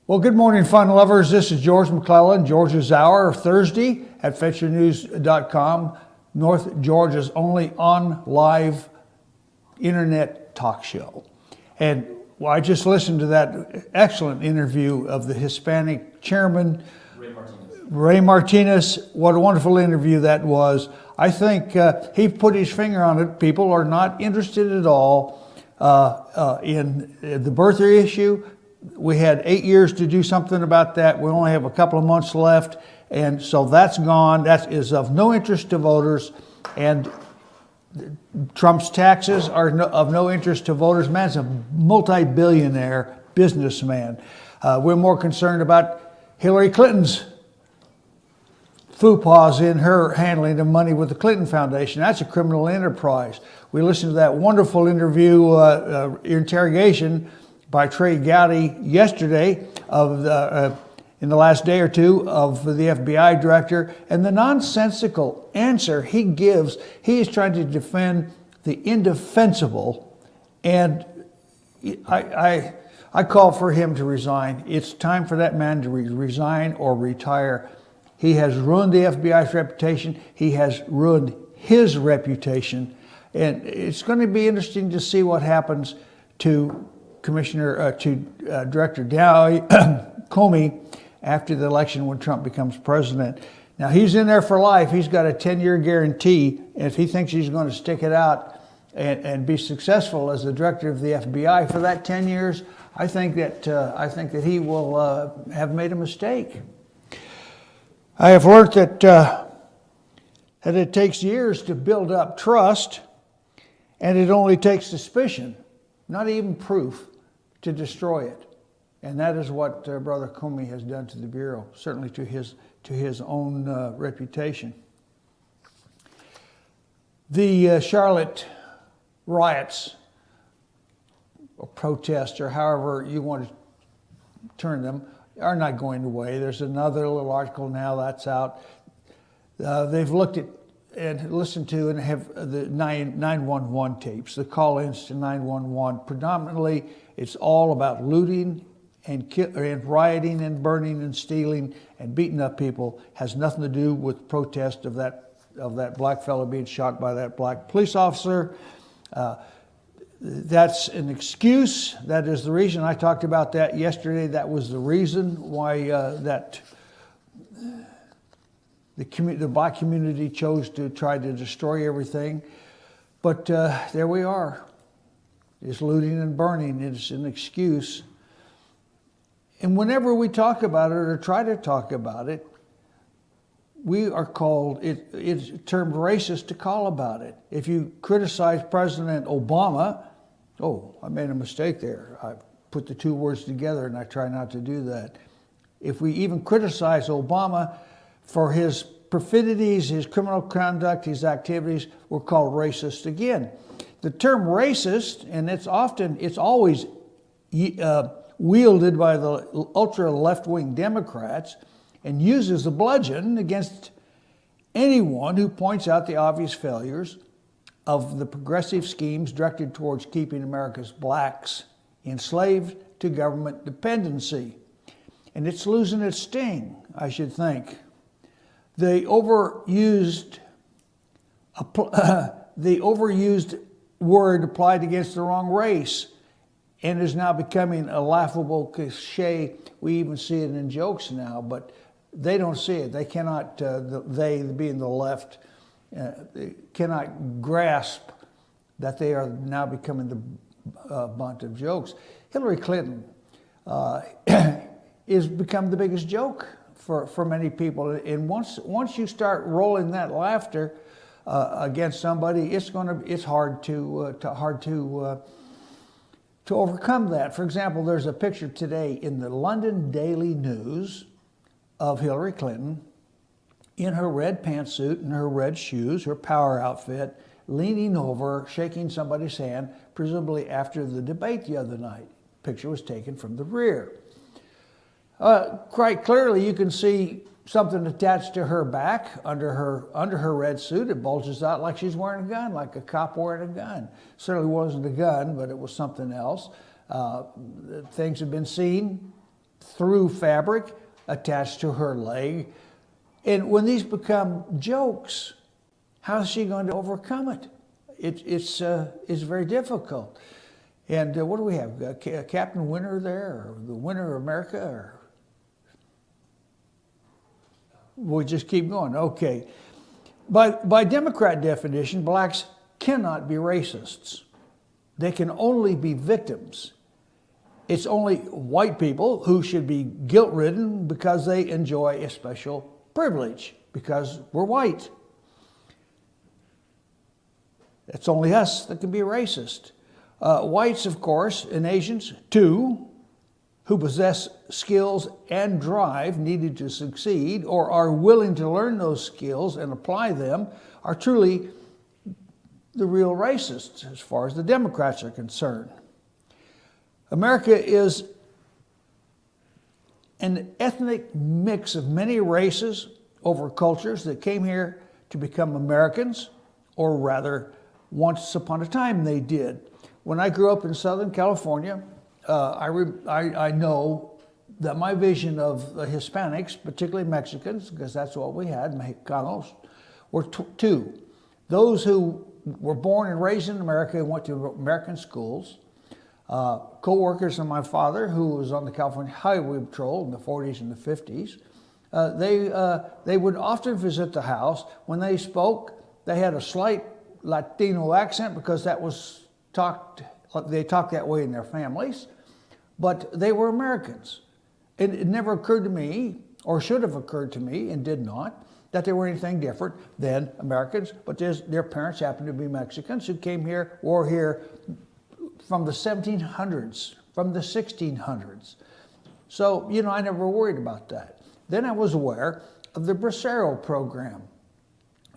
Well, good morning, fun lovers. This is George McClellan, Georgia's Hour, Thursday at FetcherNews.com, North Georgia's only on live internet talk show. And I just listened to that excellent interview of the Hispanic chairman, Ray Martinez. What a wonderful interview that was. I think he put his finger on it. People are not interested at all in the birther issue. We had 8 years to do something about that. We only have a couple of months left. And so that's gone. That is of no interest to voters. And Trump's taxes are of no interest to voters. Man's a multi-billionaire businessman. We're more concerned about Hillary Clinton's faux pas in her handling of money with the Clinton Foundation. That's a criminal enterprise. We listened to that wonderful interview, interrogation by Trey Gowdy yesterday in the last day or two of the FBI director, and the nonsensical answer he gives. He is trying to defend the indefensible, and I call for him to resign. It's time for that man to resign or retire. He has ruined the FBI's reputation. He has ruined his reputation, and it's going to be interesting to see what happens to Director Comey after the election when Trump becomes president. Now, he's in there for life. He's got a 10-year guarantee. And if he thinks he's going to stick it out and be successful as the director of the FBI for that 10 years, I think that he will have made a mistake. I have learned that it takes years to build up trust, and it only takes suspicion, not even proof, to destroy it. And that is what Brother Comey has done to the Bureau, certainly to his own reputation. The Charlotte riots, or protests, or however you want to turn them, are not going away. There's another little article now that's out. They've looked at and listened to and have the 911 tapes, the call-ins to 911. Predominantly, it's all about looting and rioting and burning and stealing and beating up people. Has nothing to do with protest of that black fellow being shot by that black police officer. That's an excuse. That is the reason. I talked about that yesterday. That was the reason why the black community chose to try to destroy everything. But there we are. It's looting and burning. It's an excuse. And whenever we talk about it or try to talk about it, we are called, it's termed racist to call about it. If you criticize President Obama, oh, I made a mistake there. I put the two words together and I try not to do that. If we even criticize Obama for his perfidies, his criminal conduct, his activities, we're called racist again. The term racist, and it's always wielded by the ultra left-wing Democrats and uses the bludgeon against anyone who points out the obvious failures of the progressive schemes directed towards keeping America's blacks enslaved to government dependency. And it's losing its sting, I should think. The overused word applied against the wrong race and is now becoming a laughable cliche. We even see it in jokes now, but they don't see it. They cannot, they being the left, they cannot grasp that they are now becoming the bunt of jokes. Hillary Clinton is become the biggest joke for many people. And once you start rolling that laughter against somebody, it's hard to overcome that. For example, there's a picture today in the London Daily News of Hillary Clinton in her red pantsuit and her red shoes, her power outfit, leaning over, shaking somebody's hand, presumably after the debate the other night. Picture was taken from the rear. Quite clearly, you can see something attached to her back under her red suit. It bulges out like she's wearing a gun, like a cop wearing a gun. Certainly wasn't a gun, but it was something else. Things have been seen through fabric attached to her leg. And when these become jokes, how is she going to overcome it? It's very difficult. And what do we have? Captain Winter there, or the Winter of America, or we'll just keep going. Okay. By Democrat definition, blacks cannot be racists. They can only be victims. It's only white people who should be guilt-ridden because they enjoy a special privilege, because we're white. It's only us that can be racist. Whites, of course, and Asians, too, who possess skills and drive needed to succeed or are willing to learn those skills and apply them, are truly the real racists as far as the Democrats are concerned. America is an ethnic mix of many races over cultures that came here to become Americans, or rather, once upon a time they did. When I grew up in Southern California, I know that my vision of the Hispanics, particularly Mexicans, because that's what we had, Mexicanos, were two. Those who were born and raised in America and went to American schools, co-workers of my father, who was on the California Highway Patrol in the 40s and the 50s, they would often visit the house. When they spoke, they had a slight Latino accent because that was they talked that way in their families, but they were Americans. And it never occurred to me, or should have occurred to me, and did not, that they were anything different than Americans, but their parents happened to be Mexicans who came here, or here from the 1700s, from the 1600s. So, I never worried about that. Then I was aware of the Bracero program,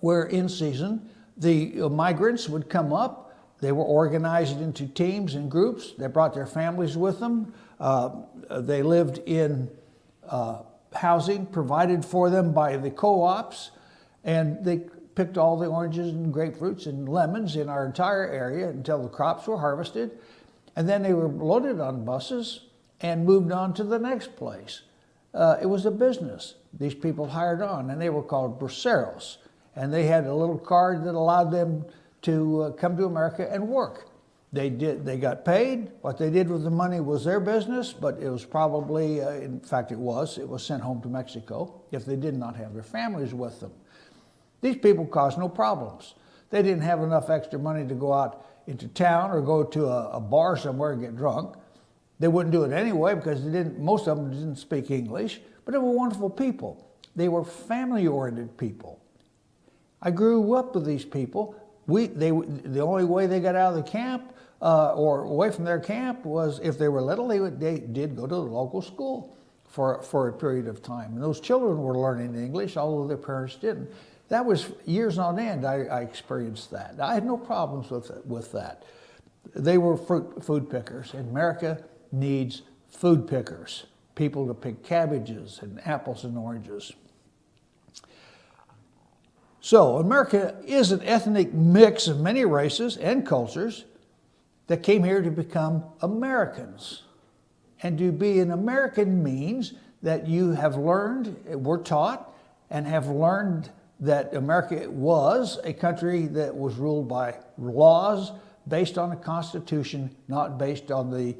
where in season, the migrants would come up. They were organized into teams and groups. They brought their families with them. They lived in housing provided for them by the co-ops, and they picked all the oranges and grapefruits and lemons in our entire area until the crops were harvested. And then they were loaded on buses and moved on to the next place. It was a business. These people hired on, and they were called braceros. And they had a little card that allowed them to come to America and work. They got paid. What they did with the money was their business, but it was probably, in fact it was sent home to Mexico if they did not have their families with them. These people caused no problems. They didn't have enough extra money to go out into town or go to a bar somewhere and get drunk. They wouldn't do it anyway because most of them didn't speak English, but they were wonderful people. They were family-oriented people. I grew up with these people. The only way they got out of the camp or away from their camp was if they were little, they did go to the local school for a period of time. And those children were learning English, although their parents didn't. That was years on end I experienced that. I had no problems with that. They were food pickers. And America needs food pickers, people to pick cabbages and apples and oranges. So America is an ethnic mix of many races and cultures that came here to become Americans. And to be an American means that you have learned, were taught, and have learned that America was a country that was ruled by laws based on the Constitution, not based on the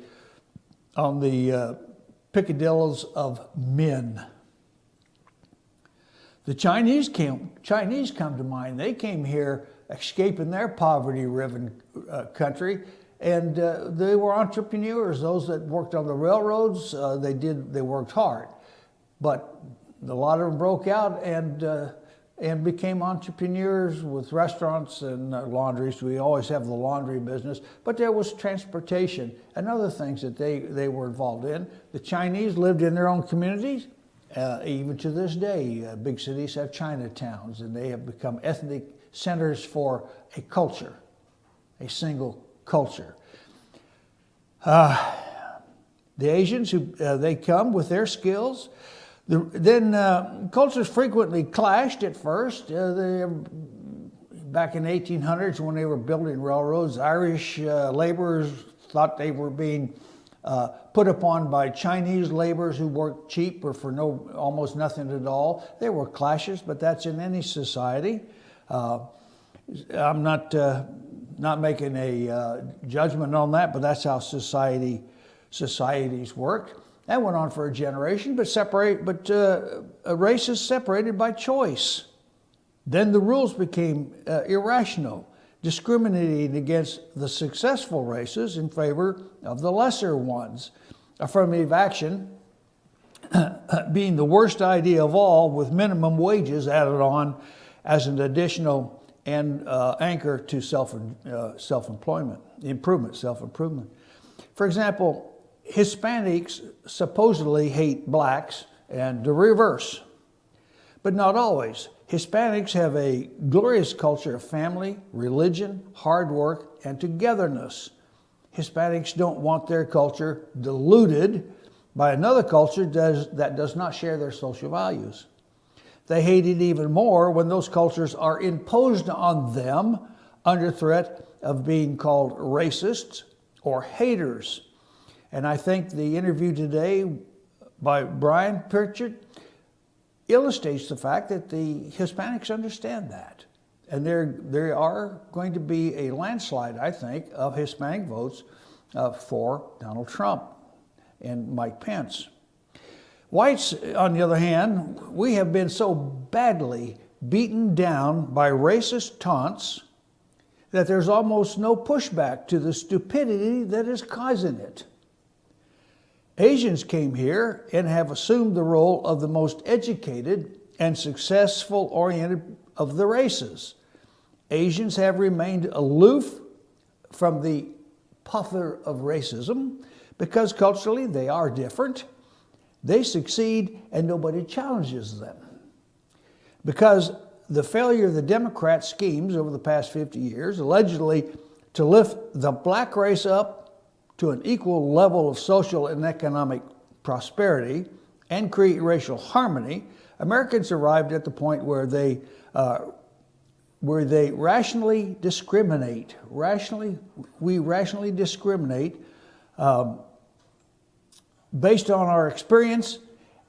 peccadillos of men. The Chinese come to mind. They came here escaping their poverty-riven country, and they were entrepreneurs. Those that worked on the railroads, they worked hard, but a lot of them broke out and became entrepreneurs with restaurants and laundries. We always have the laundry business, but there was transportation and other things that they were involved in. The Chinese lived in their own communities. Even to this day, big cities have Chinatowns, and they have become ethnic centers for a culture, a single culture. The Asians, they come with their skills. Then cultures frequently clashed at first. Back in the 1800s, when they were building railroads, Irish laborers thought they were being put upon by Chinese laborers who worked cheap or for almost nothing at all. There were clashes, but that's in any society. I'm not making a judgment on that, but that's how societies worked. That went on for a generation, but races separated by choice. Then the rules became irrational, discriminating against the successful races in favor of the lesser ones. Affirmative action being the worst idea of all, with minimum wages added on as an additional anchor to self-improvement. For example, Hispanics supposedly hate blacks, and the reverse, but not always. Hispanics have a glorious culture of family, religion, hard work, and togetherness. Hispanics don't want their culture diluted by another culture that does not share their social values. They hate it even more when those cultures are imposed on them under threat of being called racists or haters. And I think the interview today by Brian Pritchett illustrates the fact that the Hispanics understand that. And there are going to be a landslide, I think, of Hispanic votes for Donald Trump and Mike Pence. Whites, on the other hand, we have been so badly beaten down by racist taunts that there's almost no pushback to the stupidity that is causing it. Asians came here and have assumed the role of the most educated and successful oriented of the races. Asians have remained aloof from the puffer of racism because culturally they are different. They succeed and nobody challenges them. Because the failure of the Democrat schemes over the past 50 years, allegedly to lift the black race up to an equal level of social and economic prosperity and create racial harmony, Americans arrived at the point where they rationally discriminate. We rationally discriminate based on our experience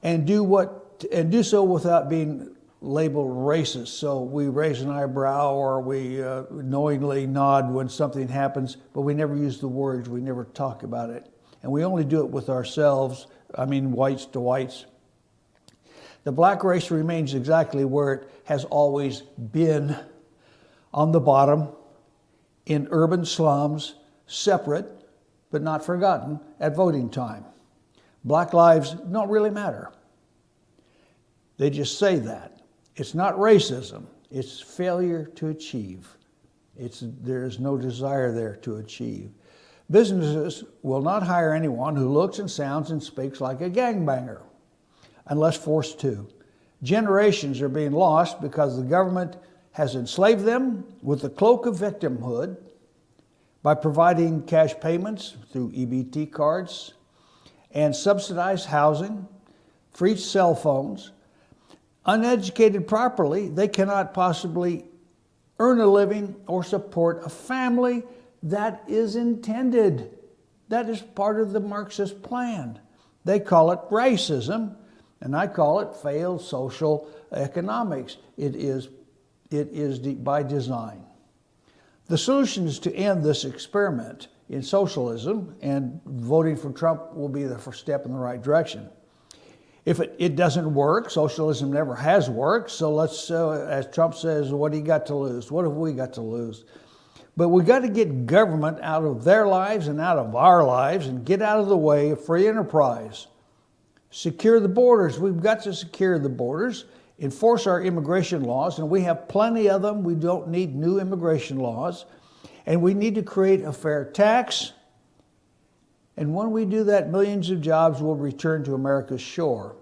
and do so without being labeled racist. So we raise an eyebrow or we knowingly nod when something happens, but we never use the words, we never talk about it. And we only do it with ourselves, whites to whites. The black race remains exactly where it has always been, on the bottom, in urban slums, separate but not forgotten at voting time. Black lives don't really matter. They just say that. It's not racism, it's failure to achieve. There is no desire there to achieve. Businesses will not hire anyone who looks and sounds and speaks like a gangbanger, unless forced to. Generations are being lost because the government has enslaved them with the cloak of victimhood by providing cash payments through EBT cards and subsidized housing, free cell phones. Uneducated properly, they cannot possibly earn a living or support a family that is intended. That is part of the Marxist plan. They call it racism, and I call it failed social economics. It is by design. The solution is to end this experiment in socialism, and voting for Trump will be the first step in the right direction. If it doesn't work, socialism never has worked, so let's, as Trump says, what do you got to lose? What have we got to lose? But we got to get government out of their lives and out of our lives and get out of the way of free enterprise. Secure the borders. We've got to secure the borders, enforce our immigration laws, and we have plenty of them. We don't need new immigration laws. And we need to create a fair tax. And when we do that, millions of jobs will return to America's shore.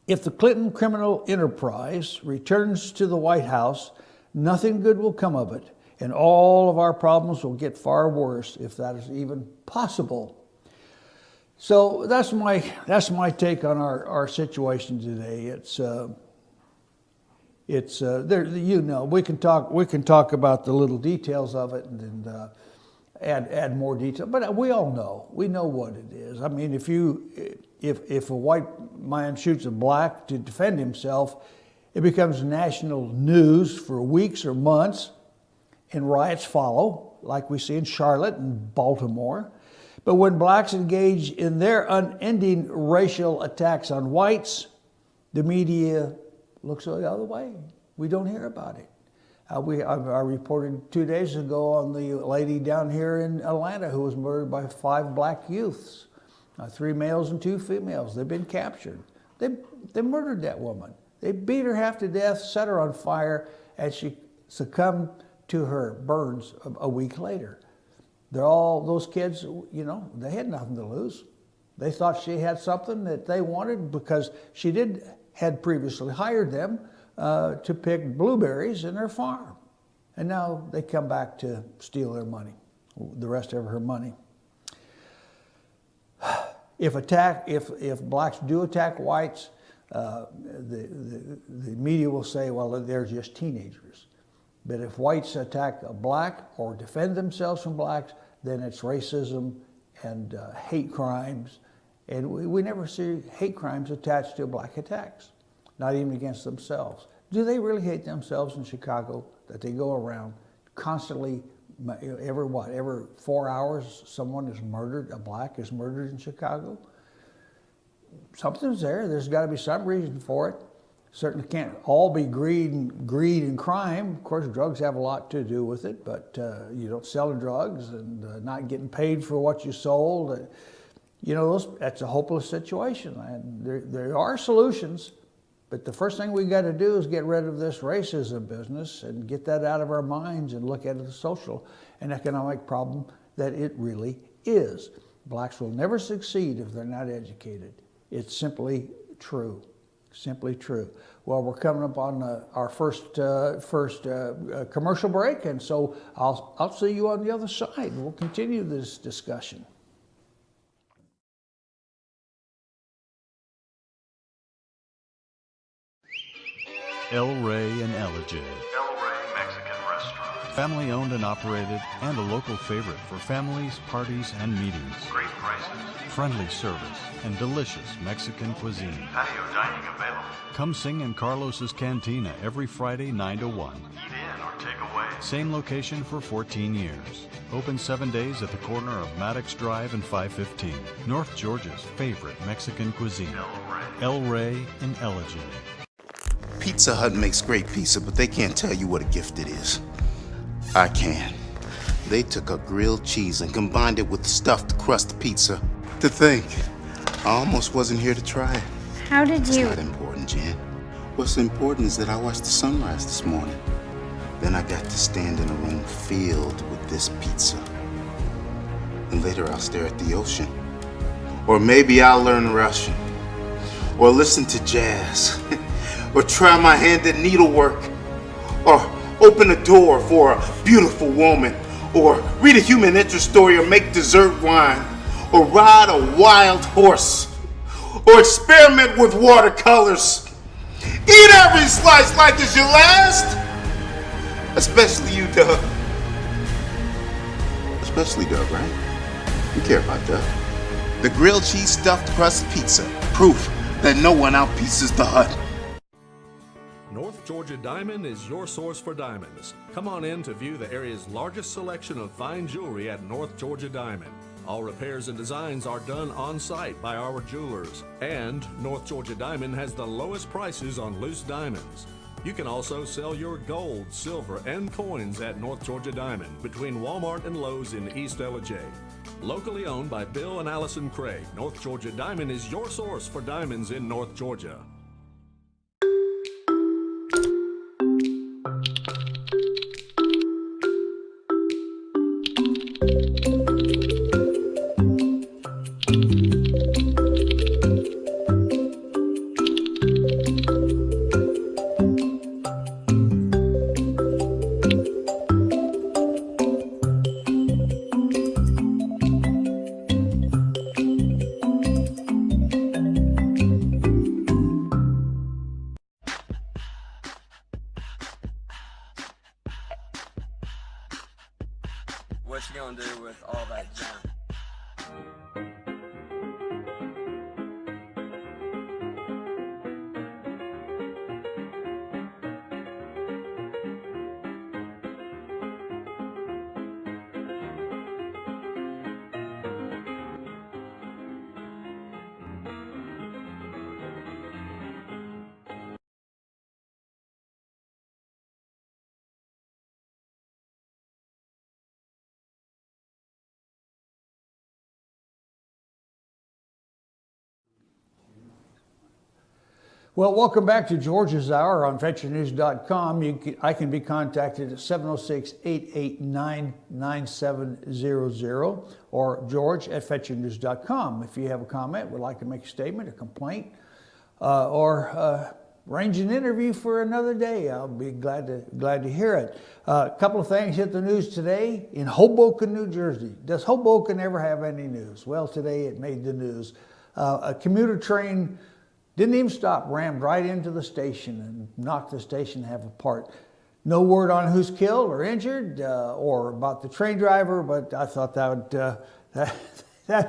If the Clinton criminal enterprise returns to the White House, nothing good will come of it, and all of our problems will get far worse, if that is even possible. So that's my take on our situation today. It's there. We can talk about the little details of it, and add more detail. But we all know. We know what it is. I mean, if a white man shoots a black to defend himself, it becomes national news for weeks or months, and riots follow, like we see in Charlotte and Baltimore. But when blacks engage in their unending racial attacks on whites, the media looks the other way. We don't hear about it. I reported 2 days ago on the lady down here in Atlanta who was murdered by 5 black youths, 3 males and 2 females. They've been captured. They murdered that woman. They beat her half to death, set her on fire, and she succumbed to her burns a week later. Those kids, you know, they had nothing to lose. They thought she had something that they wanted because she had previously hired them to pick blueberries in their farm. And now they come back to steal their money, the rest of her money. If blacks do attack whites, the media will say, well, they're just teenagers. But if whites attack a black or defend themselves from blacks, then it's racism and hate crimes. And we never see hate crimes attached to black attacks, not even against themselves. Do they really hate themselves in Chicago that they go around constantly, every 4 hours someone is murdered, a black is murdered in Chicago? Something's there. There's got to be some reason for it. Certainly can't all be greed and crime. Of course, drugs have a lot to do with it, but you don't sell drugs and not getting paid for what you sold. You know, that's a hopeless situation. And there are solutions, but the first thing we got to do is get rid of this racism business and get that out of our minds and look at the social and economic problem that it really is. Blacks will never succeed if they're not educated. It's simply true. Simply true. Well, we're coming up on our first commercial break, and so I'll see you on the other side. We'll continue this discussion. El Rey and Ellijay. El Rey Mexican Restaurant. Family owned and operated, and a local favorite for families, parties, and meetings. Great prices. Friendly service and delicious Mexican cuisine. Patio dining available. Come sing in Carlos's Cantina every Friday 9 to 1. Eat in or take away. Same location for 14 years. Open 7 days at the corner of Maddox Drive and 515. North Georgia's favorite Mexican cuisine. El Rey and Ellijay. Pizza Hut makes great pizza, but they can't tell you what a gift it is. I can. They took a grilled cheese and combined it with stuffed crust pizza. To think, I almost wasn't here to try it. How did It's you? not important, Jen. What's important is that I watched the sunrise this morning. Then I got to stand in a room filled with this pizza. And later I'll stare at the ocean. Or maybe I'll learn Russian. Or listen to jazz. Or try my hand at needlework. Or open a door for a beautiful woman. Or read a human interest story or make dessert wine. Or ride a wild horse. Or experiment with watercolors. Eat every slice like it's your last. Especially you, Doug. Especially Doug, right? You care about Doug. The grilled cheese stuffed crust pizza. Proof that no one outpieces the Hut. North Georgia Diamond is your source for diamonds. Come on in to view the area's largest selection of fine jewelry at North Georgia Diamond. All repairs and designs are done on site by our jewelers. And North Georgia Diamond has the lowest prices on loose diamonds. You can also sell your gold, silver, and coins at North Georgia Diamond between Walmart and Lowe's in East Ellijay. Locally owned by Bill and Allison Craig, North Georgia Diamond is your source for diamonds in North Georgia. What you gonna do with Well, welcome back to George's Hour on VeteranNews.com. I can be contacted at 706-889-9700 or george@VeteranNews.com. If you have a comment, would like to make a statement, a complaint, or arrange an interview for another day, I'll be glad to hear it. A couple of things hit the news today in Hoboken, New Jersey. Does Hoboken ever have any news? Well, today it made the news. A commuter train didn't even stop, rammed right into the station and knocked the station half apart. No word on who's killed or injured or about the train driver, but I thought that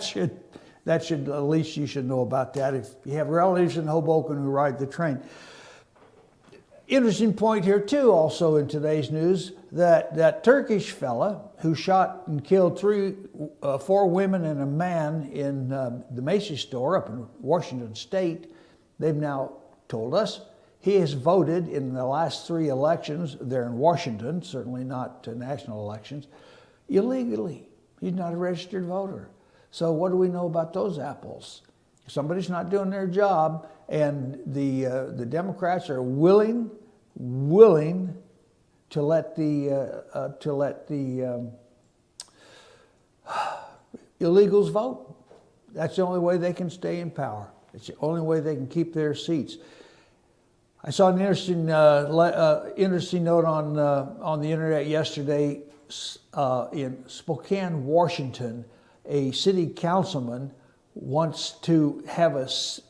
should at least you should know about that if you have relatives in Hoboken who ride the train. Interesting point here too, also in today's news, that Turkish fella who shot and killed 4 women and a man in the Macy's store up in Washington State. They've now told us he has voted in the last 3 elections there in Washington, certainly not national elections, illegally. He's not a registered voter. So what do we know about those apples? Somebody's not doing their job, and the Democrats are willing to let the illegals vote. That's the only way they can stay in power. It's the only way they can keep their seats. I saw an interesting note on the internet yesterday. In Spokane, Washington, a city councilman wants to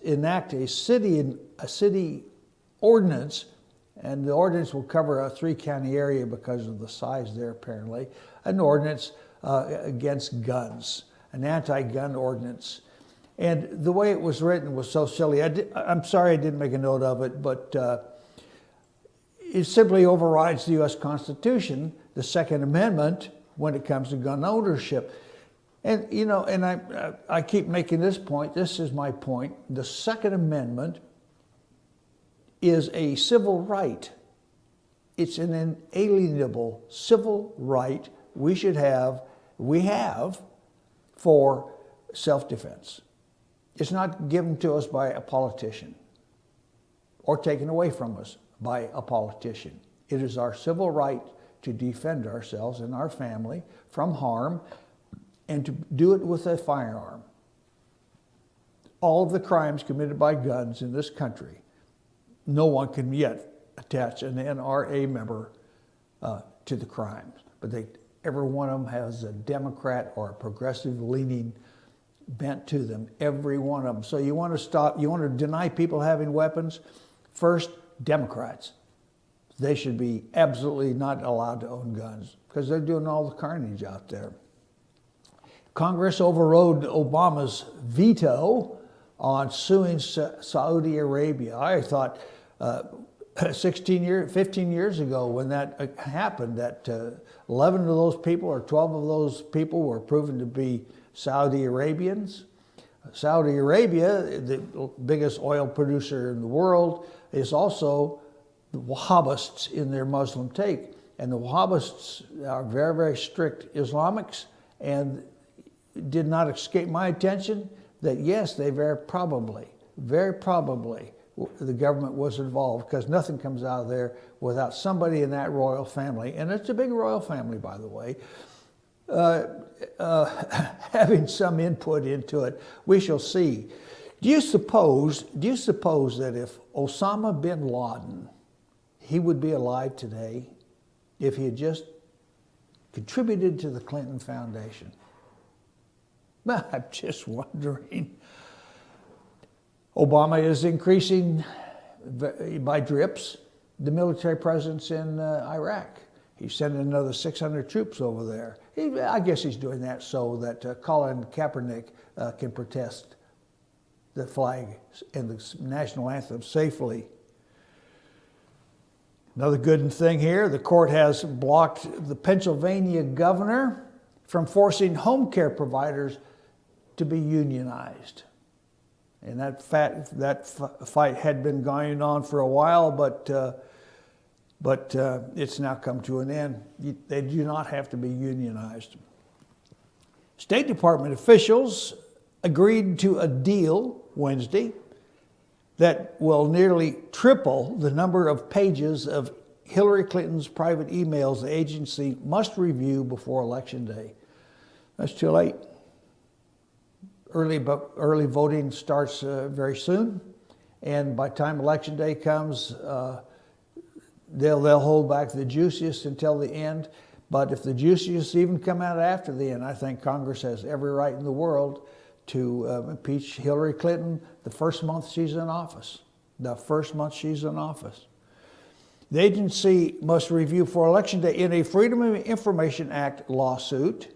enact a city ordinance, and the ordinance will cover a 3-county area because of the size there. Apparently, an ordinance against guns, an anti-gun ordinance. And the way it was written was so silly. I'm sorry I didn't make a note of it, but it simply overrides the U.S. Constitution, the Second Amendment, when it comes to gun ownership. And I keep making this point. This is my point. The Second Amendment is a civil right. It's an inalienable civil right we have for self-defense. It's not given to us by a politician or taken away from us by a politician. It is our civil right to defend ourselves and our family from harm and to do it with a firearm. All of the crimes committed by guns in this country, no one can yet attach an NRA member to the crimes, but every one of them has a Democrat or a progressive leaning bent to them, every one of them. So you want to deny people having weapons? First, Democrats. They should be absolutely not allowed to own guns because they're doing all the carnage out there. Congress overrode Obama's veto on suing Saudi Arabia. I thought 15 years ago when that happened, that 11 of those people or 12 of those people were proven to be Saudi Arabians. Saudi Arabia, the biggest oil producer in the world, is also the Wahhabists in their Muslim take. And the Wahhabists are very, very strict Islamics, and it did not escape my attention that yes, they very probably, the government was involved, because nothing comes out of there without somebody in that royal family, and it's a big royal family, by the way, having some input into it. We shall see. Do you suppose that if Osama bin Laden, he would be alive today if he had just contributed to the Clinton Foundation? I'm just wondering. Obama is increasing by drips the military presence in Iraq. He's sending another 600 troops over there. I guess he's doing that so that Colin Kaepernick can protest the flag and the national anthem safely. Another good thing here, the court has blocked the Pennsylvania governor from forcing home care providers to be unionized. And that fight had been going on for a while, but it's now come to an end. They do not have to be unionized. State Department officials agreed to a deal Wednesday that will nearly triple the number of pages of Hillary Clinton's private emails the agency must review before Election Day. That's too late. Early voting starts very soon, and by the time Election Day comes, they'll hold back the juiciest until the end. But if the juiciest even come out after the end, I think Congress has every right in the world to impeach Hillary Clinton the first month she's in office. The first month she's in office. The agency must review for Election Day in a Freedom of Information Act lawsuit.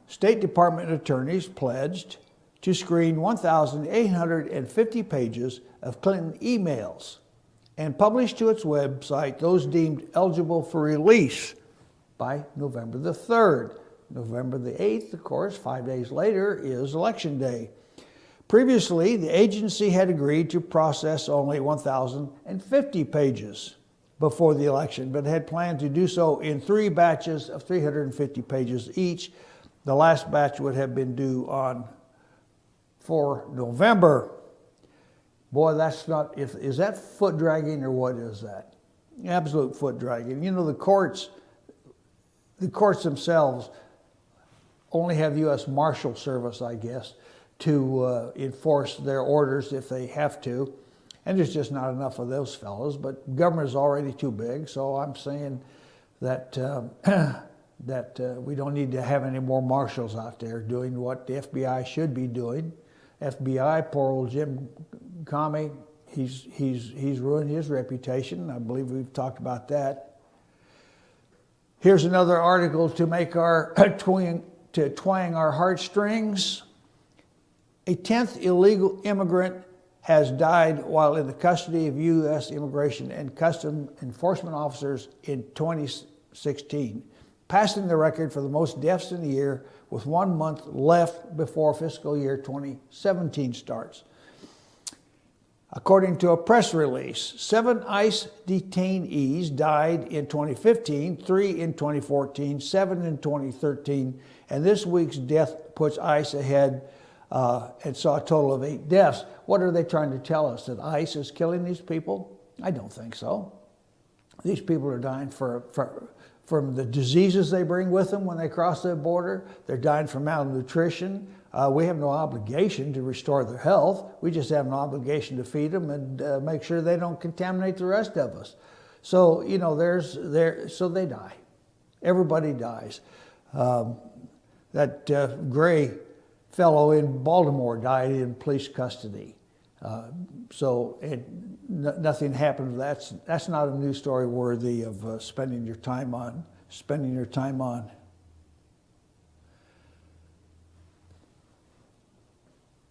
State Department attorneys pledged to screen 1,850 pages of Clinton emails and publish to its website those deemed eligible for release by November the 3rd. November the 8th, of course, 5 days later, is Election Day. Previously, the agency had agreed to process only 1,050 pages before the election, but had planned to do so in 3 batches of 350 pages each. The last batch would have been due on 4 November. Boy, that's not, is that foot dragging or what is that? Absolute foot dragging. You know, the courts themselves only have the U.S. Marshal Service, I guess, to enforce their orders if they have to. And there's just not enough of those fellows, but government is already too big, so I'm saying that we don't need to have any more marshals out there doing what the FBI should be doing. FBI, poor old Jim Comey, he's ruined his reputation. I believe we've talked about that. Here's another article to make our twang our heartstrings. A 10th illegal immigrant has died while in the custody of U.S. Immigration and Customs Enforcement officers in 2016, passing the record for the most deaths in a year with 1 month left before fiscal year 2017 starts. According to a press release, 7 ICE detainees died in 2015, 3 in 2014, 7 in 2013, and this week's death puts ICE ahead and saw a total of 8 deaths. What are they trying to tell us? That ICE is killing these people? I don't think so. These people are dying from the diseases they bring with them when they cross the border. They're dying from malnutrition. We have no obligation to restore their health. We just have an obligation to feed them and make sure they don't contaminate the rest of us. So, you know, so they die. Everybody dies. That Gray fellow in Baltimore died in police custody. Nothing happened to that. That's not a news story worthy of spending your time on.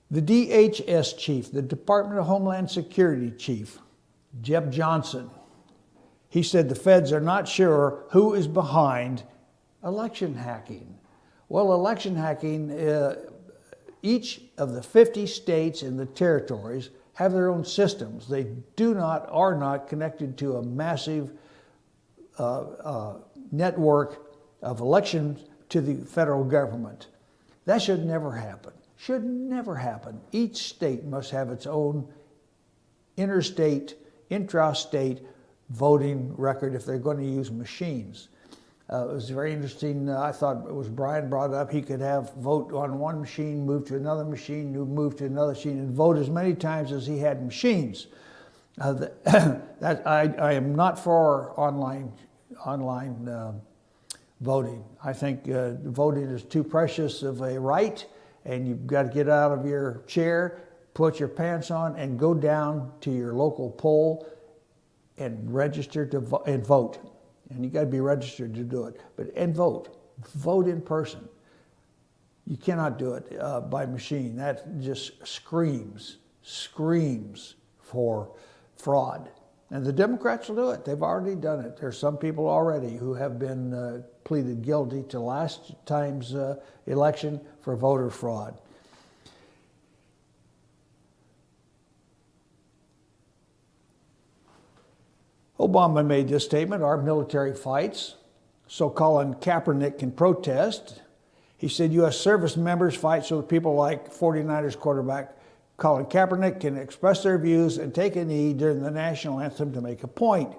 The DHS chief, the Department of Homeland Security chief, Jeb Johnson, he said the feds are not sure who is behind election hacking. Well, election hacking, each of the 50 states and the territories have their own systems. They are not connected to a massive network of elections to the federal government. That should never happen. Should never happen. Each state must have its own interstate, intrastate voting record if they're going to use machines. It was very interesting. I thought it was Brian brought up, he could have vote on one machine, move to another machine, move to another machine, and vote as many times as he had machines. I am not for online voting. I think voting is too precious of a right, and you've got to get out of your chair, put your pants on, and go down to your local poll and register to vote. And you got to be registered to do it. And vote in person. You cannot do it by machine. That just screams for fraud. And the Democrats will do it. They've already done it. There's some people already who have been pleaded guilty to last time's election for voter fraud. Obama made this statement: our military fights so Colin Kaepernick can protest. He said U.S. service members fight so that people like 49ers quarterback Colin Kaepernick can express their views and take a knee during the national anthem to make a point.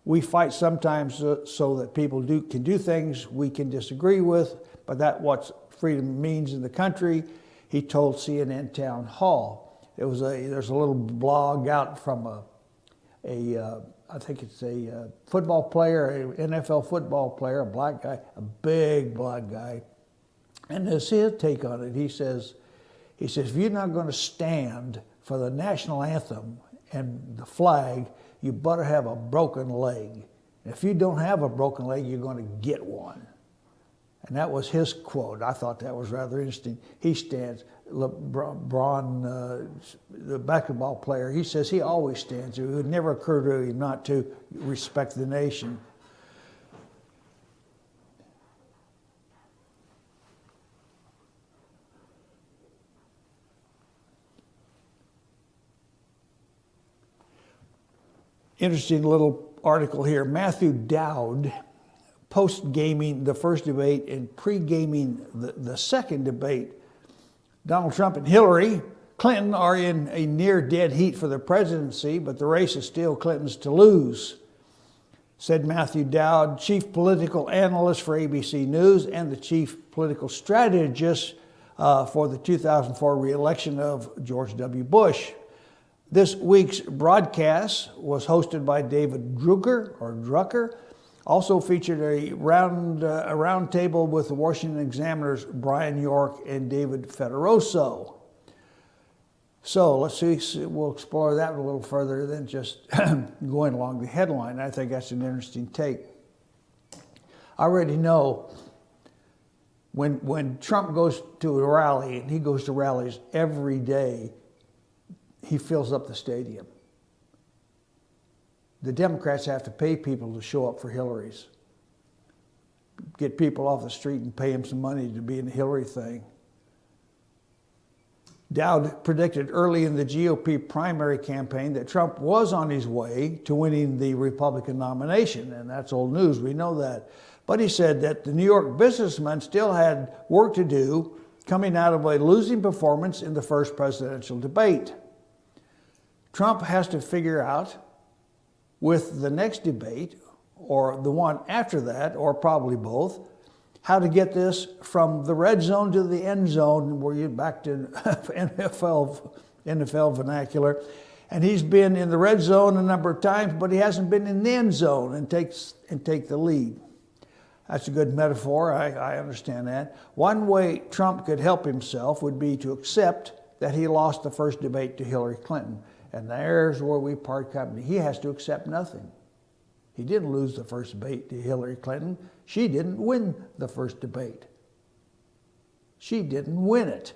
We fight sometimes so that people can do things we can disagree with, but that's what freedom means in the country, he told CNN Town Hall. There's a little blog out from I think it's a football player, an NFL football player, a black guy, a big black guy. And this is his take on it. He says, if you're not going to stand for the national anthem and the flag, you better have a broken leg. If you don't have a broken leg, you're going to get one. And that was his quote. I thought that was rather interesting. He stands, LeBron, the basketball player, he says he always stands. It would never occur to him not to respect the nation. Interesting little article here. Matthew Dowd, post-gaming the first debate and pre-gaming the second debate. Donald Trump and Hillary Clinton are in a near-dead heat for the presidency, but the race is still Clinton's to lose, said Matthew Dowd, chief political analyst for ABC News and the chief political strategist for the 2004 re-election of George W. Bush. This week's broadcast was hosted by David Drucker, also featured a round table with the Washington Examiner's Brian York and David Federoso. So let's see, we'll explore that a little further than just going along the headline. I think that's an interesting take. I already know when Trump goes to a rally, and he goes to rallies every day, he fills up the stadium. The Democrats have to pay people to show up for Hillary's. Get people off the street and pay them some money to be in the Hillary thing. Dowd predicted early in the GOP primary campaign that Trump was on his way to winning the Republican nomination, and that's old news, we know that. But he said that the New York businessman still had work to do coming out of a losing performance in the first presidential debate. Trump has to figure out with the next debate, or the one after that, or probably both, how to get this from the red zone to the end zone, where you're back to NFL vernacular. And he's been in the red zone a number of times, but he hasn't been in the end zone and take the lead. That's a good metaphor, I understand that. One way Trump could help himself would be to accept that he lost the first debate to Hillary Clinton. And there's where we part company. He has to accept nothing. He didn't lose the first debate to Hillary Clinton. She didn't win the first debate. She didn't win it.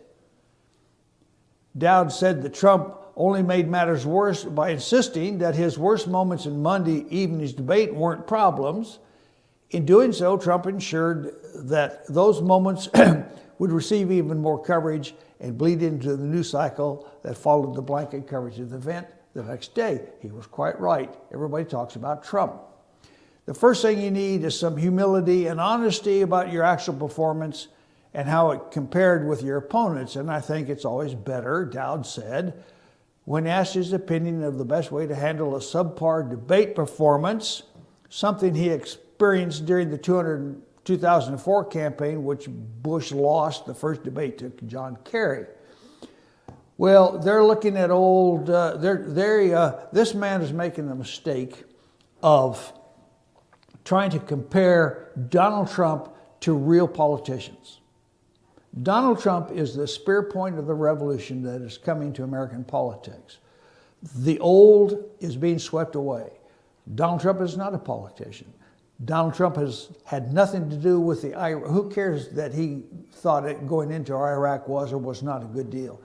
Dowd said that Trump only made matters worse by insisting that his worst moments in Monday evening's debate weren't problems. In doing so, Trump ensured that those moments would receive even more coverage and bleed into the news cycle that followed the blanket coverage of the event the next day. He was quite right. Everybody talks about Trump. The first thing you need is some humility and honesty about your actual performance and how it compared with your opponents. And I think it's always better, Dowd said, when asked his opinion of the best way to handle a subpar debate performance, something he experienced during the 2004 campaign, which Bush lost the first debate to John Kerry. Well, they're looking at this man is making the mistake of trying to compare Donald Trump to real politicians. Donald Trump is the spear point of the revolution that is coming to American politics. The old is being swept away. Donald Trump is not a politician. Donald Trump has had nothing to do with the Iraq. Who cares that he thought it going into Iraq was or was not a good deal?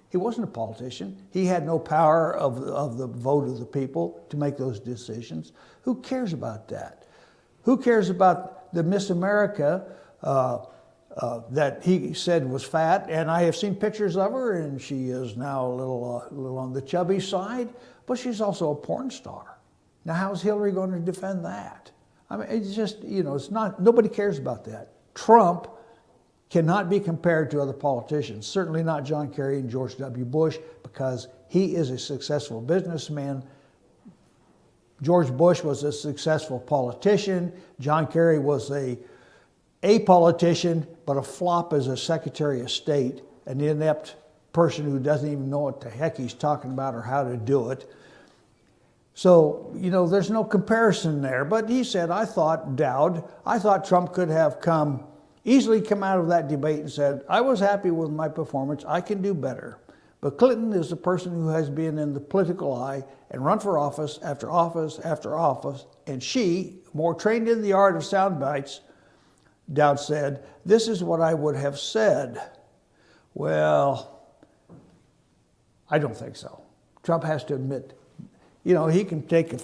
He wasn't a politician. He had no power of the vote of the people to make those decisions. Who cares about that? Who cares about the Miss America that he said was fat? And I have seen pictures of her, and she is now a little on the chubby side, but she's also a porn star. Now, how's Hillary going to defend that? I mean, it's just, it's not, nobody cares about that. Trump cannot be compared to other politicians, certainly not John Kerry and George W. Bush, because he is a successful businessman. George Bush was a successful politician. John Kerry was a politician, but a flop as a Secretary of State, an inept person who doesn't even know what the heck he's talking about or how to do it. So, there's no comparison there. But he said, I thought Trump could have easily come out of that debate and said, I was happy with my performance, I can do better. But Clinton is the person who has been in the political eye and run for office after office after office, and she, more trained in the art of sound bites, Dowd said, this is what I would have said. Well, I don't think so. Trump has to admit, he can take he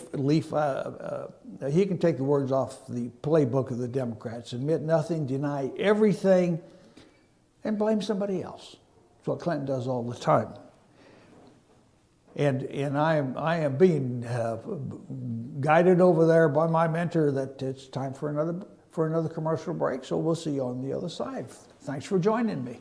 can take the words off the playbook of the Democrats, admit nothing, deny everything, and blame somebody else. That's what Clinton does all the time. And I am being guided over there by my mentor that it's time for another commercial break. So we'll see you on the other side. Thanks for joining me.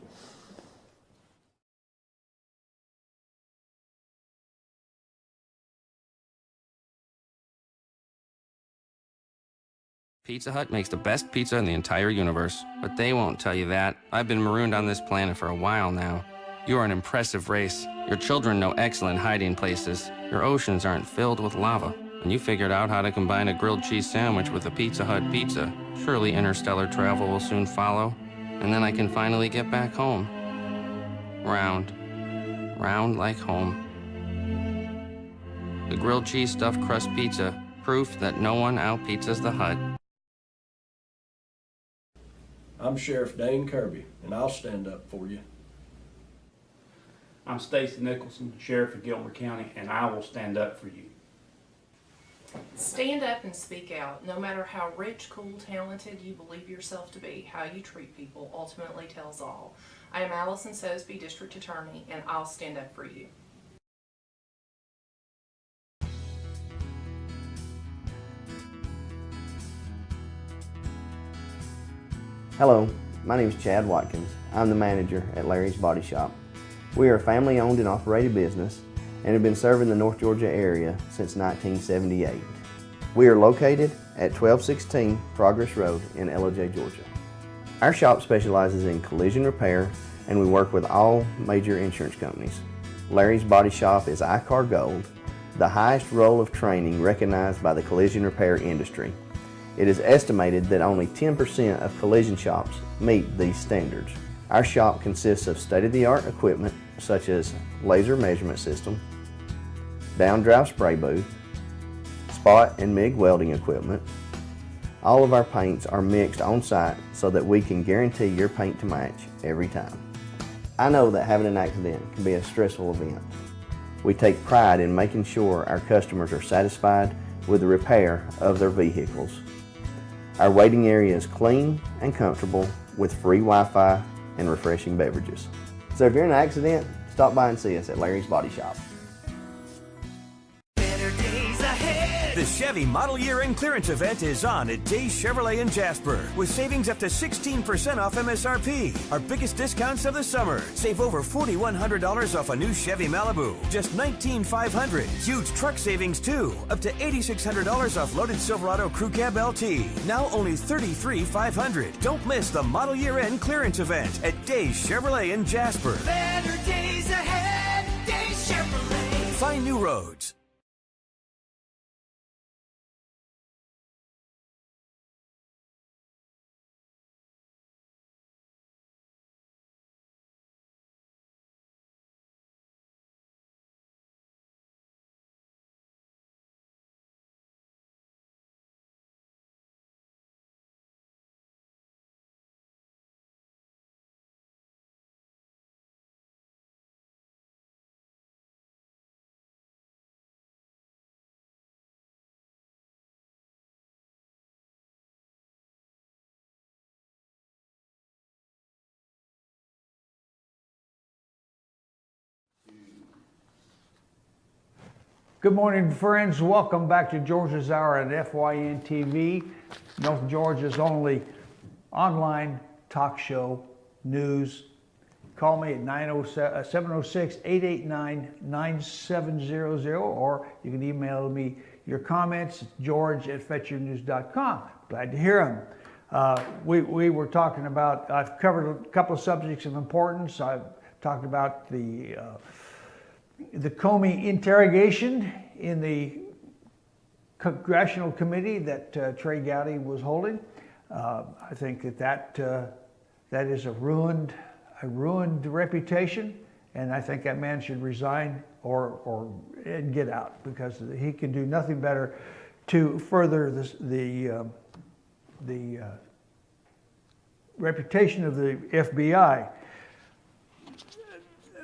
Pizza Hut makes the best pizza in the entire universe, but they won't tell you that. I've been marooned on this planet for a while now. You are an impressive race. Your children know excellent hiding places. Your oceans aren't filled with lava. And you figured out how to combine a grilled cheese sandwich with a Pizza Hut pizza. Surely interstellar travel will soon follow. And then I can finally get back home. Round. Round like home. The grilled cheese stuffed crust pizza. Proof that no one out-pizzas the Hut. I'm Sheriff Dane Kirby, and I'll stand up for you. I'm Stacy Nicholson, Sheriff of Gilmer County, and I will stand up for you. Stand up and speak out. No matter how rich, cool, talented you believe yourself to be, how you treat people ultimately tells all. I am Allison Sosby, District Attorney, and I'll stand up for you. Hello, my name is Chad Watkins. I'm the manager at Larry's Body Shop. We are a family-owned and operated business and have been serving the North Georgia area since 1978. We are located at 1216 Progress Road in LOJ, Georgia. Our shop specializes in collision repair, and we work with all major insurance companies. Larry's Body Shop is ICAR Gold, the highest role of training recognized by the collision repair industry. It is estimated that only 10% of collision shops meet these standards. Our shop consists of state-of-the-art equipment such as laser measurement system, down-drive spray booth, spot and MIG welding equipment. All of our paints are mixed on-site so that we can guarantee your paint to match every time. I know that having an accident can be a stressful event. We take pride in making sure our customers are satisfied with the repair of their vehicles. Our waiting area is clean and comfortable with free Wi-Fi and refreshing beverages. So if you're in an accident, stop by and see us at Larry's Body Shop. The Chevy Model Year End Clearance event is on at Days Chevrolet in Jasper with savings up to 16% off MSRP. Our biggest discounts of the summer. Save over $4,100 off a new Chevy Malibu, just $19,500. Huge truck savings too, up to $8,600 off loaded Silverado Crew Cab LT. Now only $33,500. Don't miss the Model Year End Clearance event at Days Chevrolet in Jasper. Better days ahead, Days Chevrolet. Find new roads. Good morning, friends. Welcome back to Georgia's Hour at FYN TV, North Georgia's only online talk show, news, call me at 706-889-9700, or you can email me your comments, george@fetchernews.com. Glad to hear them. We were talking about, I've covered a couple of subjects of importance. I've talked about the Comey interrogation in the Congressional Committee that Trey Gowdy was holding. I think that is a ruined reputation, and I think that man should resign and get out, because he can do nothing better to further the reputation of the FBI.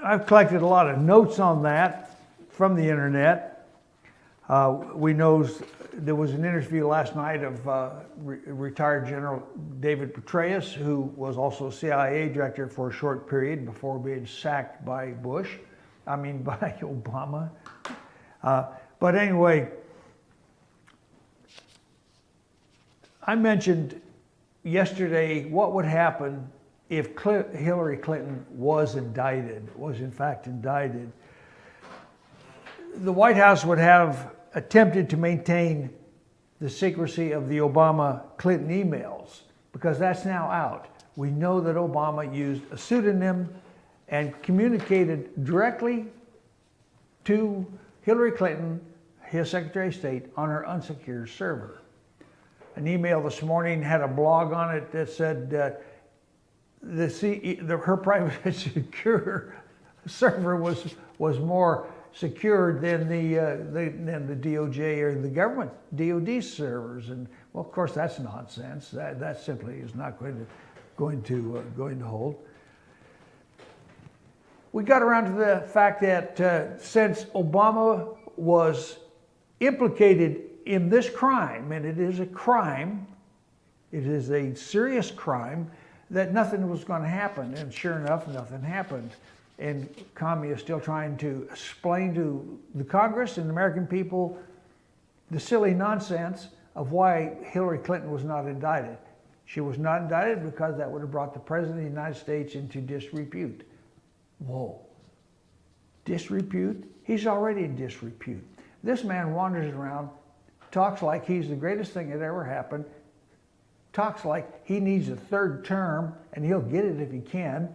I've collected a lot of notes on that from the internet. We know there was an interview last night of retired General David Petraeus, who was also CIA director for a short period before being sacked by by Obama. But anyway, I mentioned yesterday what would happen if Hillary Clinton was in fact indicted. The White House would have attempted to maintain the secrecy of the Obama-Clinton emails, because that's now out. We know that Obama used a pseudonym and communicated directly to Hillary Clinton, his Secretary of State, on her unsecured server. An email this morning had a blog on it that said her private secure server was more secured than the DOJ or the government DOD servers, and well, of course, that's nonsense. That simply is not going to hold. We got around to the fact that since Obama was implicated in this crime, and it is a crime, it is a serious crime, that nothing was going to happen, and sure enough, nothing happened. And Comey is still trying to explain to the Congress and the American people the silly nonsense of why Hillary Clinton was not indicted. She was not indicted because that would have brought the President of the United States into disrepute. Whoa. Disrepute? He's already in disrepute. This man wanders around, talks like he's the greatest thing that ever happened, talks like he needs a third term, and he'll get it if he can,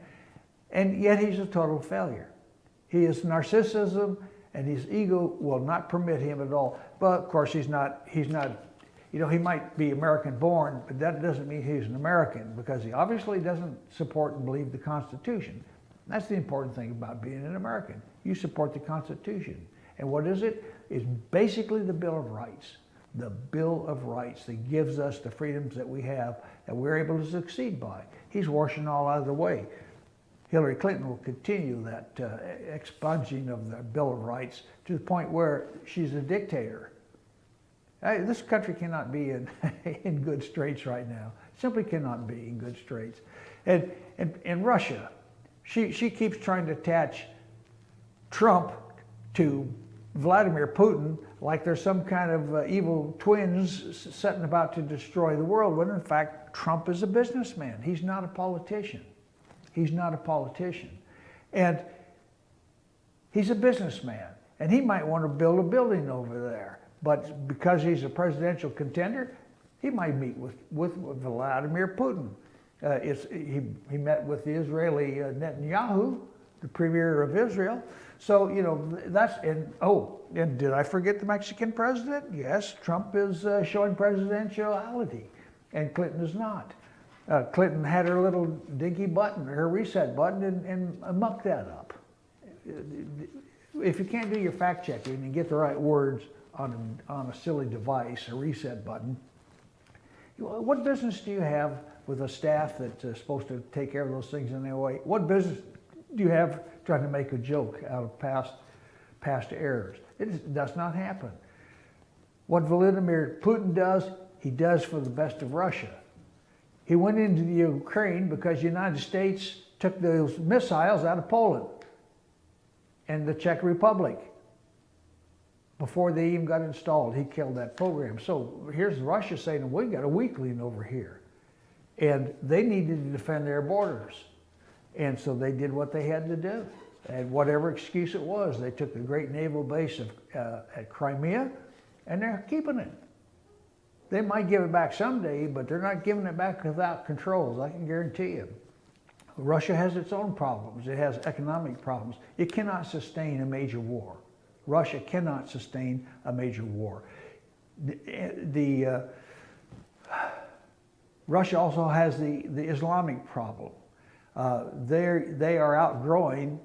and yet he's a total failure. He is narcissism, and his ego will not permit him at all. But of course, he's not, he might be American born, but that doesn't mean he's an American, because he obviously doesn't support and believe the Constitution. That's the important thing about being an American. You support the Constitution. And what is it? It's basically the Bill of Rights. The Bill of Rights that gives us the freedoms that we have, that we're able to succeed by. He's washing all out of the way. Hillary Clinton will continue that expunging of the Bill of Rights to the point where she's a dictator. This country cannot be in good straits right now. Simply cannot be in good straits. And Russia, she keeps trying to attach Trump to Vladimir Putin like they're some kind of evil twins setting about to destroy the world, when in fact Trump is a businessman. He's not a politician. He's not a politician. And he's a businessman. And he might want to build a building over there. But because he's a presidential contender, he might meet with Vladimir Putin. He met with the Israeli Netanyahu, the premier of Israel. So, and did I forget the Mexican president? Yes, Trump is showing presidentiality, and Clinton is not. Clinton had her little dinky button, her reset button, and mucked that up. If you can't do your fact checking and get the right words on a silly device, a reset button, what business do you have with a staff that's supposed to take care of those things in their way? What business do you have trying to make a joke out of past errors? It does not happen. What Vladimir Putin does, he does for the best of Russia. He went into the Ukraine because the United States took those missiles out of Poland and the Czech Republic. Before they even got installed, he killed that program. So here's Russia saying, we've got a weakling over here. And they needed to defend their borders. And so they did what they had to do. And whatever excuse it was, they took the great naval base at Crimea, and they're keeping it. They might give it back someday, but they're not giving it back without controls, I can guarantee you. Russia has its own problems. It has economic problems. It cannot sustain a major war. Russia cannot sustain a major war. Russia also has the Islamic problem. They are outgrowing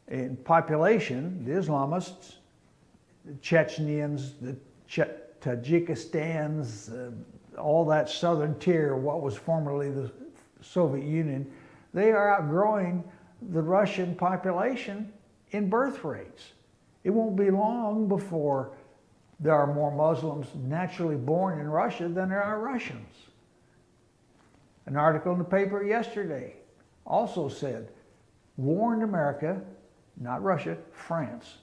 in population the Islamists, the Chechens, the Tajikistans, all that southern tier, what was formerly the Soviet Union. They are outgrowing the Russian population in birth rates. It won't be long before there are more Muslims naturally born in Russia than there are Russians. An article in the paper yesterday also said, warned America, not Russia, France.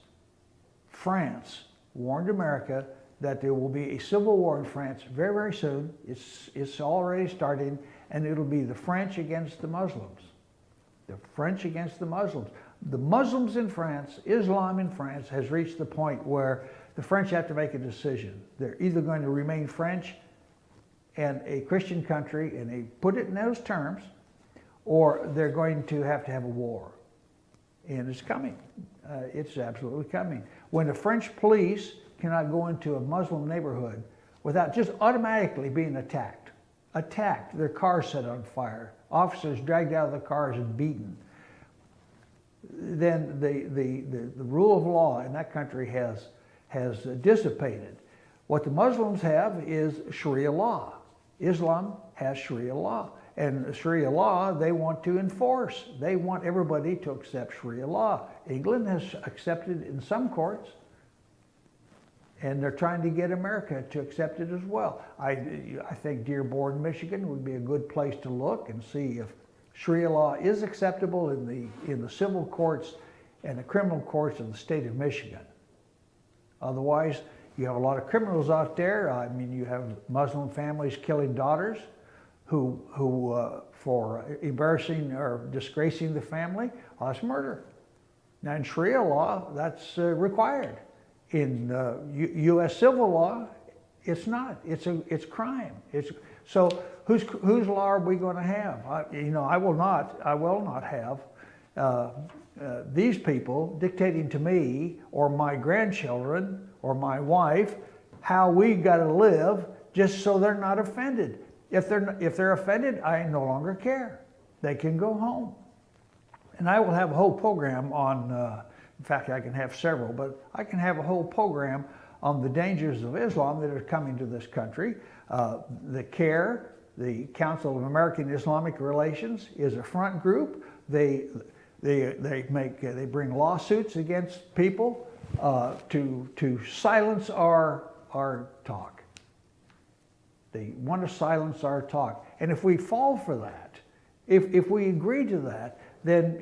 France warned America that there will be a civil war in France very, very soon. It's already starting, and it'll be the French against the Muslims. The French against the Muslims. The Muslims in France, Islam in France, has reached the point where the French have to make a decision. They're either going to remain French and a Christian country, and they put it in those terms, or they're going to have a war. And it's coming. It's absolutely coming. When the French police cannot go into a Muslim neighborhood without just automatically being attacked, their cars set on fire, officers dragged out of the cars and beaten, then the rule of law in that country has dissipated. What the Muslims have is Sharia law. Islam has Sharia law. And Sharia law, they want to enforce. They want everybody to accept Sharia law. England has accepted it in some courts, and they're trying to get America to accept it as well. I think Dearborn, Michigan would be a good place to look and see if Sharia law is acceptable in the civil courts and the criminal courts of the state of Michigan. Otherwise, you have a lot of criminals out there. I mean, you have Muslim families killing daughters who for embarrassing or disgracing the family, that's murder. Now in Sharia law, that's required. In U.S. civil law, it's not. It's crime. So whose law are we going to have? I will not have these people dictating to me or my grandchildren or my wife how we got to live just so they're not offended. If they're offended, I no longer care. They can go home. And I will have a whole program on, in fact, I can have several, but I can have a whole program on the dangers of Islam that are coming to this country. The CARE, the Council of American Islamic Relations, is a front group. They bring lawsuits against people to silence our talk. They want to silence our talk. And if we fall for that, if we agree to that, then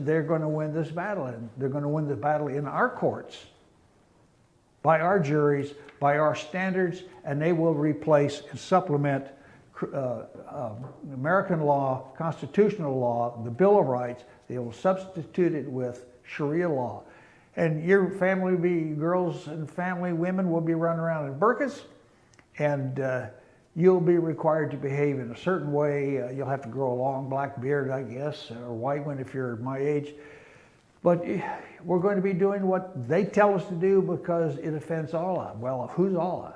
they're going to win this battle. And they're going to win the battle in our courts, by our juries, by our standards, and they will replace and supplement American law, constitutional law, the Bill of Rights. They will substitute it with Sharia law. And your family girls and family women will be running around in burqas, and you'll be required to behave in a certain way. You'll have to grow a long black beard, I guess, or a white one if you're my age. But we're going to be doing what they tell us to do because it offends Allah. Well, who's Allah?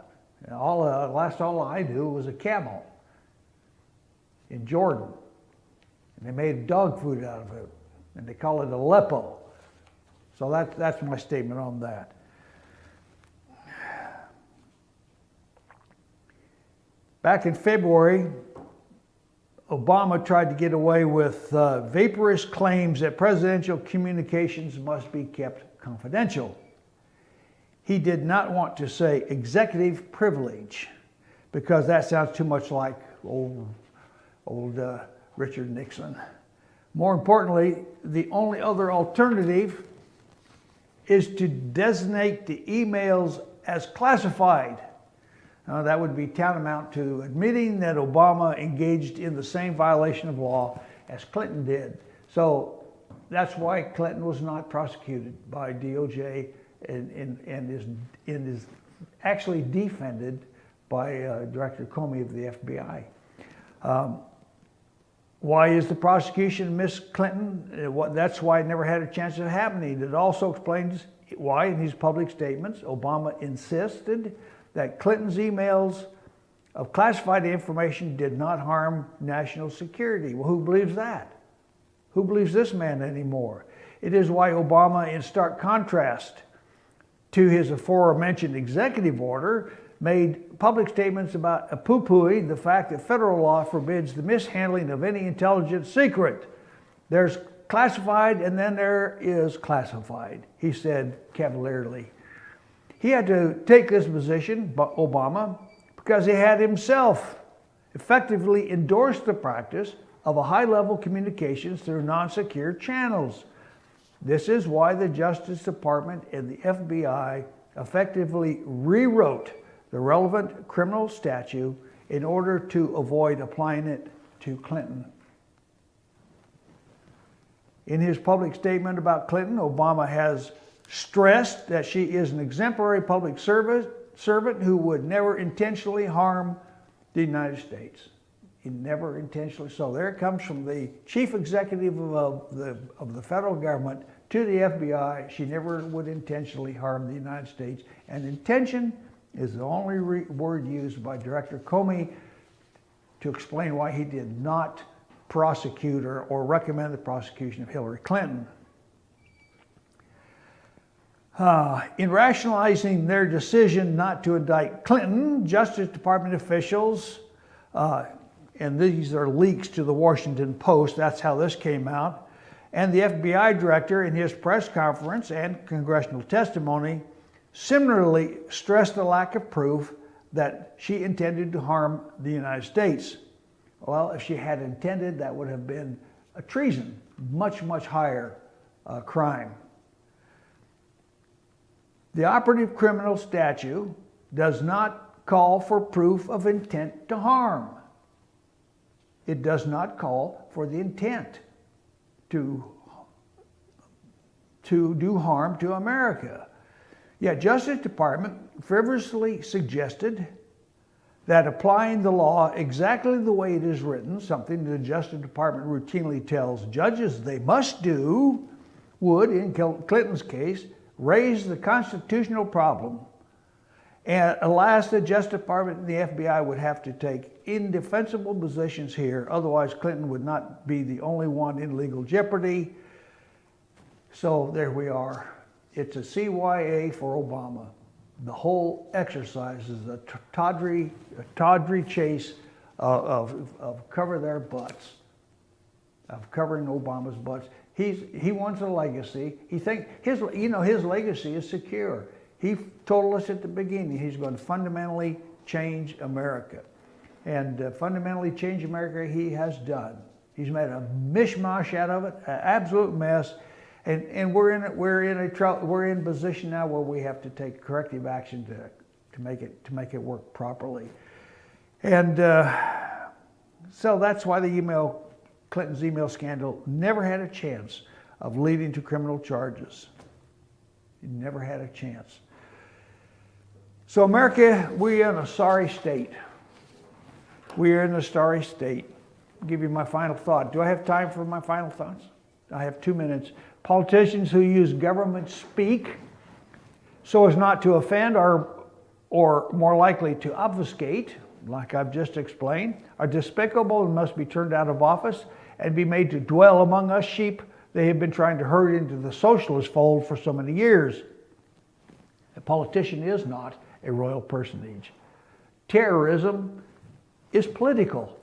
Allah, last Allah I knew was a camel in Jordan. And they made dog food out of it. And they call it Aleppo. So that's my statement on that. Back in February, Obama tried to get away with vaporous claims that presidential communications must be kept confidential. He did not want to say executive privilege because that sounds too much like old Richard Nixon. More importantly, the only other alternative is to designate the emails as classified. That would be tantamount to admitting that Obama engaged in the same violation of law as Clinton did. So that's why Clinton was not prosecuted by DOJ and is actually defended by Director Comey of the FBI. Why is the prosecution Miss Clinton? That's why it never had a chance of happening. It also explains why, in his public statements, Obama insisted that Clinton's emails of classified information did not harm national security. Well, who believes that? Who believes this man anymore? It is why Obama, in stark contrast to his aforementioned executive order, made public statements about poo-pooing the fact that federal law forbids the mishandling of any intelligence secret. There's classified and then there is classified, he said cavalierly. He had to take this position, Obama, because he had himself effectively endorsed the practice of a high-level communications through non-secure channels. This is why the Justice Department and the FBI effectively rewrote the relevant criminal statute in order to avoid applying it to Clinton. In his public statement about Clinton, Obama has stressed that she is an exemplary public servant who would never intentionally harm the United States. He never intentionally. So there it comes from the chief executive of the federal government to the FBI. She never would intentionally harm the United States. And intention is the only word used by Director Comey to explain why he did not prosecute or recommend the prosecution of Hillary Clinton. In rationalizing their decision not to indict Clinton, Justice Department officials, and these are leaks to the Washington Post, that's how this came out, and the FBI director in his press conference and congressional testimony similarly stressed the lack of proof that she intended to harm the United States. Well, if she had intended, that would have been a treason, much, much higher crime. The operative criminal statute does not call for proof of intent to harm. It does not call for the intent to do harm to America. Yet Justice Department frivolously suggested that applying the law exactly the way it is written, something the Justice Department routinely tells judges they must do, would, in Clinton's case, raise the constitutional problem. And alas, the Justice Department and the FBI would have to take indefensible positions here. Otherwise, Clinton would not be the only one in legal jeopardy. So there we are. It's a CYA for Obama. The whole exercise is a tawdry chase of cover their butts, of covering Obama's butts. He wants a legacy. He thinks his legacy is secure. He told us at the beginning he's going to fundamentally change America. And fundamentally change America he has done. He's made a mishmash out of it, an absolute mess. And we're in a position now where we have to take corrective action to make it work properly. And so that's why Clinton's email scandal never had a chance of leading to criminal charges. It never had a chance. So America, we're in a sorry state. We are in a sorry state. I'll give you my final thought. Do I have time for my final thoughts? I have 2 minutes. Politicians who use government speak so as not to offend or more likely to obfuscate, like I've just explained, are despicable and must be turned out of office and be made to dwell among us sheep they have been trying to herd into the socialist fold for so many years. A politician is not a royal personage. Terrorism is political.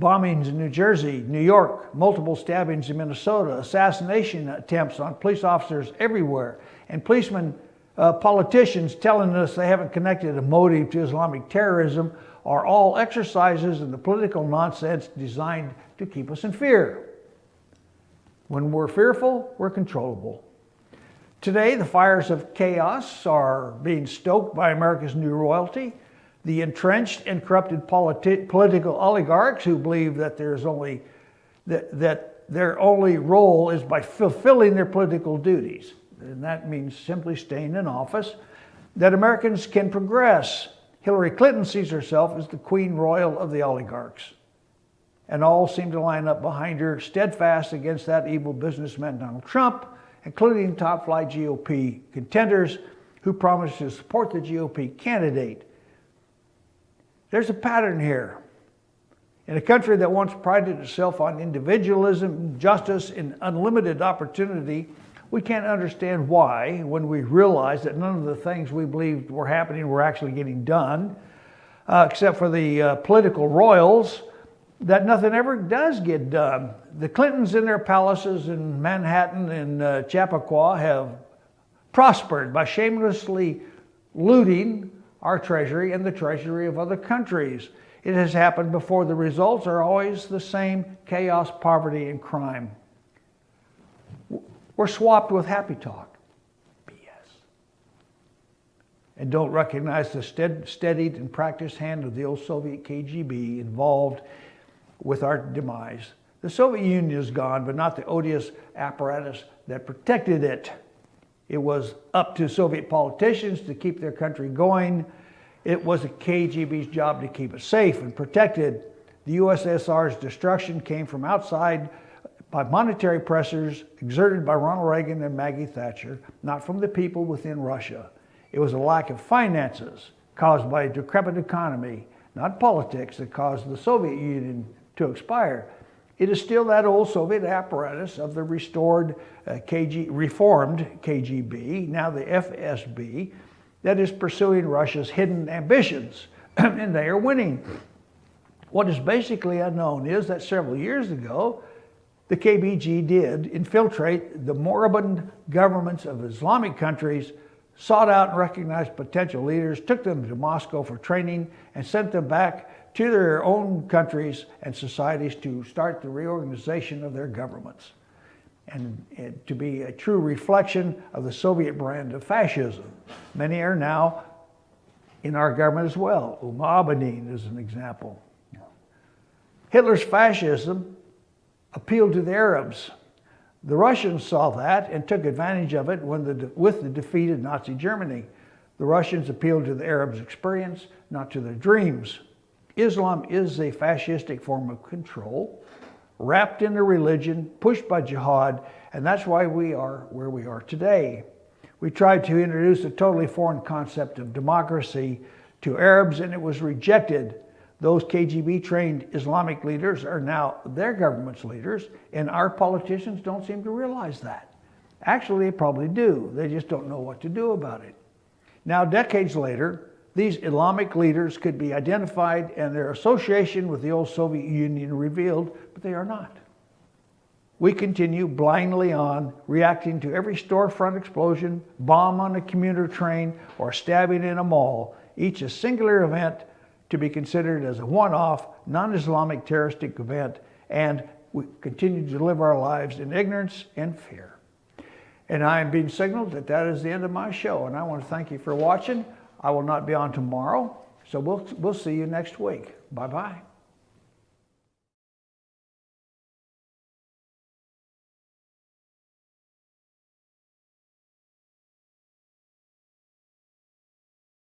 Bombings in New Jersey, New York, multiple stabbings in Minnesota, assassination attempts on police officers everywhere, and politicians telling us they haven't connected a motive to Islamic terrorism are all exercises in the political nonsense designed to keep us in fear. When we're fearful, we're controllable. Today, the fires of chaos are being stoked by America's new royalty. The entrenched and corrupted political oligarchs who believe that there's only that their only role is by fulfilling their political duties. And that means simply staying in office, that Americans can progress. Hillary Clinton sees herself as the queen royal of the oligarchs. And all seem to line up behind her, steadfast against that evil businessman Donald Trump, including top-flight GOP contenders who promise to support the GOP candidate. There's a pattern here. In a country that once prided itself on individualism, justice, and unlimited opportunity, we can't understand why, when we realize that none of the things we believed were happening were actually getting done, except for the political royals, that nothing ever does get done. The Clintons in their palaces in Manhattan and Chappaqua have prospered by shamelessly looting our treasury and the treasury of other countries. It has happened before. The results are always the same: chaos, poverty, and crime. We're swapped with happy talk. BS. And don't recognize the steadied and practiced hand of the old Soviet KGB involved with our demise. The Soviet Union is gone, but not the odious apparatus that protected it. It was up to Soviet politicians to keep their country going. It was the KGB's job to keep it safe and protected. The USSR's destruction came from outside by monetary pressures exerted by Ronald Reagan and Maggie Thatcher, not from the people within Russia. It was a lack of finances caused by a decrepit economy, not politics, that caused the Soviet Union to expire. It is still that old Soviet apparatus of the reformed KGB, now the FSB, that is pursuing Russia's hidden ambitions, and they are winning. What is basically unknown is that several years ago, the KGB did infiltrate the moribund governments of Islamic countries, sought out and recognized potential leaders, took them to Moscow for training, and sent them back to their own countries and societies to start the reorganization of their governments, and to be a true reflection of the Soviet brand of fascism. Many are now in our government as well. Abedin is an example. Hitler's fascism appealed to the Arabs. The Russians saw that and took advantage of it with the defeated Nazi Germany. The Russians appealed to the Arabs' experience, not to their dreams. Islam is a fascistic form of control, wrapped in a religion, pushed by jihad, and that's why we are where we are today. We tried to introduce a totally foreign concept of democracy to Arabs, and it was rejected. Those KGB-trained Islamic leaders are now their government's leaders, and our politicians don't seem to realize that. Actually, they probably do. They just don't know what to do about it. Now, decades later, these Islamic leaders could be identified and their association with the old Soviet Union revealed, but they are not. We continue blindly on, reacting to every storefront explosion, bomb on a commuter train, or stabbing in a mall, each a singular event to be considered as a one-off, non-Islamic terroristic event, and we continue to live our lives in ignorance and fear. And I am being signaled that that is the end of my show, and I want to thank you for watching. I will not be on tomorrow, so we'll see you next week. Bye-bye.